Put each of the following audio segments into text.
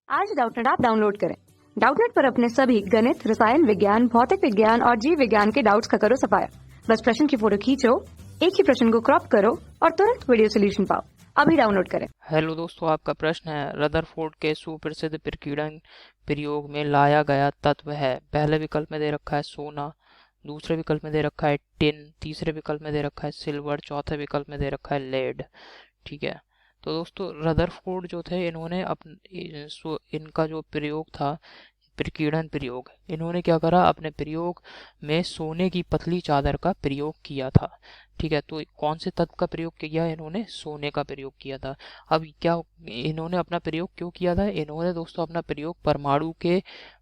आज Doubtnut app download करें। Doubtnut पर अपने सभी गणित, रसायन विज्ञान, भौतिक विज्ञान और जीव विज्ञान के डाउट्स का करो सफाया। बस प्रश्न की फोटो खींचो, एक ही प्रश्न को क्रॉप करो और तुरंत वीडियो सोल्यूशन पाओ। अभी डाउनलोड करें। हेलो दोस्तों, आपका प्रश्न है रदरफोर्ड के सुप्रसिद्ध प्रकीर्णन प्रयोग में लाया गया तत्व है। पहले विकल्प में दे रखा है सोना, दूसरे विकल्प में दे रखा है टिन, तीसरे विकल्प में दे रखा है सिल्वर, चौथे विकल्प में दे रखा है लेड। ठीक है, तो दोस्तों रदरफोर्ड जो थे इन्होंने इनका जो प्रयोग था प्रकीर्णन प्रयोग, इन्होंने क्या करा, अपने प्रयोग में सोने की पतली चादर का प्रयोग किया था। ठीक है, तो कौन से तत्व का प्रयोग किया, इन्होंने सोने का प्रयोग किया था। अब क्या इन्होंने अपना प्रयोग क्यों किया था, इन्होंने दोस्तों अपना प्रयोग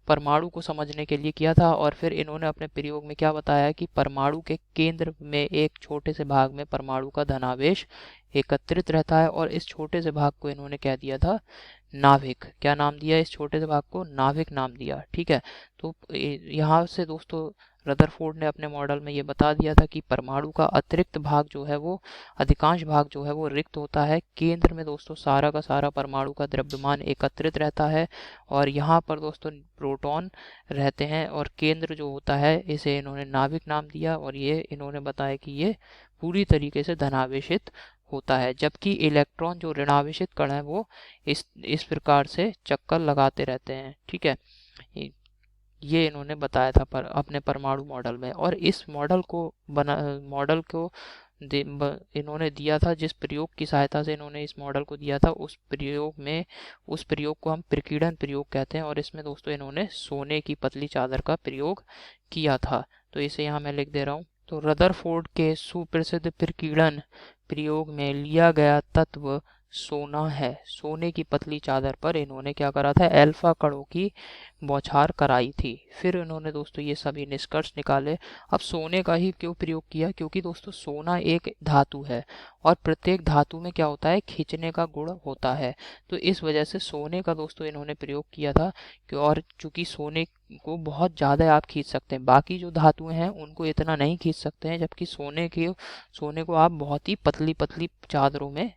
परमाणु को समझने के लिए किया था। और फिर इन्होंने अपने प्रयोग में क्या बताया कि परमाणु के केंद्र में एक छोटे से भाग में परमाणु का धनावेश एकत्रित रहता है, और इस छोटे से भाग को इन्होंने क्या दिया था, नाभिक। क्या नाम दिया, इस छोटे से भाग को नाभिक नाम दिया। ठीक है, तो यहाँ से दोस्तों रदरफोर्ड ने अपने मॉडल में ये बता दिया था कि परमाणु का अतिरिक्त भाग जो है वो, अधिकांश भाग जो है वो रिक्त होता है। केंद्र में दोस्तों सारा का सारा परमाणु का द्रव्यमान एकत्रित रहता है, और यहाँ पर दोस्तों प्रोटॉन रहते हैं, और केंद्र जो होता है इसे इन्होंने नाभिक नाम दिया। और ये इन्होंने बताया कि ये पूरी तरीके से धनावेशित होता है, जबकि इलेक्ट्रॉन जो ऋणावेशित कण है वो इस प्रकार से चक्कर लगाते रहते हैं। ठीक है, ये इन्होंने बताया था अपने परमाणु मॉडल में। और इस मॉडल को इन्होंने दिया था, जिस प्रयोग की सहायता से इन्होंने इस मॉडल को दिया था, उस प्रयोग को हम प्रकीर्णन प्रयोग कहते हैं। और इसमें दोस्तों इन्होंने सोने की पतली चादर का प्रयोग किया था। तो इसे यहाँ मैं लिख दे रहा हूँ। तो रदरफोर्ड के सुप्रसिद्ध प्रकीर्णन प्रयोग में लिया गया तत्व सोना है। सोने की पतली चादर पर इन्होंने क्या करा था, अल्फा कणों की बौछार कराई थी। फिर इन्होंने दोस्तों ये सभी निष्कर्ष निकाले। अब सोने का ही क्यों प्रयोग किया, क्योंकि दोस्तों सोना एक धातु है, और प्रत्येक धातु में क्या होता है, खींचने का गुण होता है। तो इस वजह से सोने का दोस्तों इन्होंने प्रयोग किया था। और चूंकि सोने को बहुत ज़्यादा आप खींच सकते हैं, बाकी जो धातुएं हैं उनको इतना नहीं खींच सकते हैं, जबकि सोने को आप बहुत ही पतली पतली चादरों में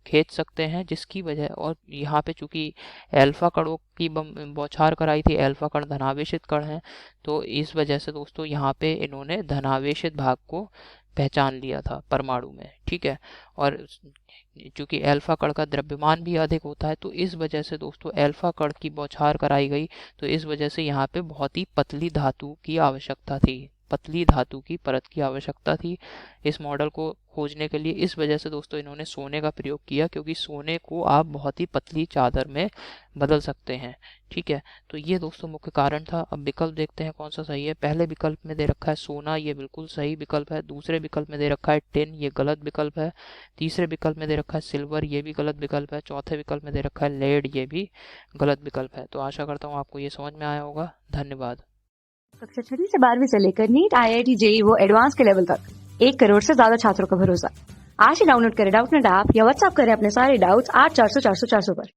खींच सकते हैं, जिसकी वजह, और यहाँ पे चूंकि अल्फा कणों की बौछार कराई थी, अल्फा कण धनावेशित कण हैं, तो इस वजह से दोस्तों यहाँ पे इन्होंने धनावेशित भाग को पहचान लिया था परमाणु में। ठीक है, और चूंकि अल्फा कण का द्रव्यमान भी अधिक होता है, तो इस वजह से दोस्तों अल्फा कण की बौछार कराई गई। तो इस वजह से यहाँ पे बहुत ही पतली धातु की आवश्यकता थी, पतली धातु की परत की आवश्यकता थी इस मॉडल को खोजने के लिए। इस वजह से दोस्तों इन्होंने सोने का प्रयोग किया, क्योंकि सोने को आप बहुत ही पतली चादर में बदल सकते हैं। ठीक है, तो ये दोस्तों मुख्य कारण था। अब विकल्प देखते हैं कौन सा सही है। पहले विकल्प में दे रखा है सोना, ये बिल्कुल सही विकल्प है। दूसरे विकल्प में दे रखा है टिन, ये गलत विकल्प है। तीसरे विकल्प में दे रखा है सिल्वर, ये भी गलत विकल्प है। चौथे विकल्प में दे रखा है लेड, ये भी गलत विकल्प है। तो आशा करता हूँ आपको ये समझ में आया होगा। धन्यवाद। कक्षा 6 से 12वीं से लेकर नीट, IIT, JEE वो एडवांस के लेवल तक 1 करोड़ से ज्यादा छात्रों का भरोसा। आज ही डाउनलोड करें डाउटनेट ऐप या व्हाट्सएप करें अपने सारे डाउट्स 8400 400 400 पर।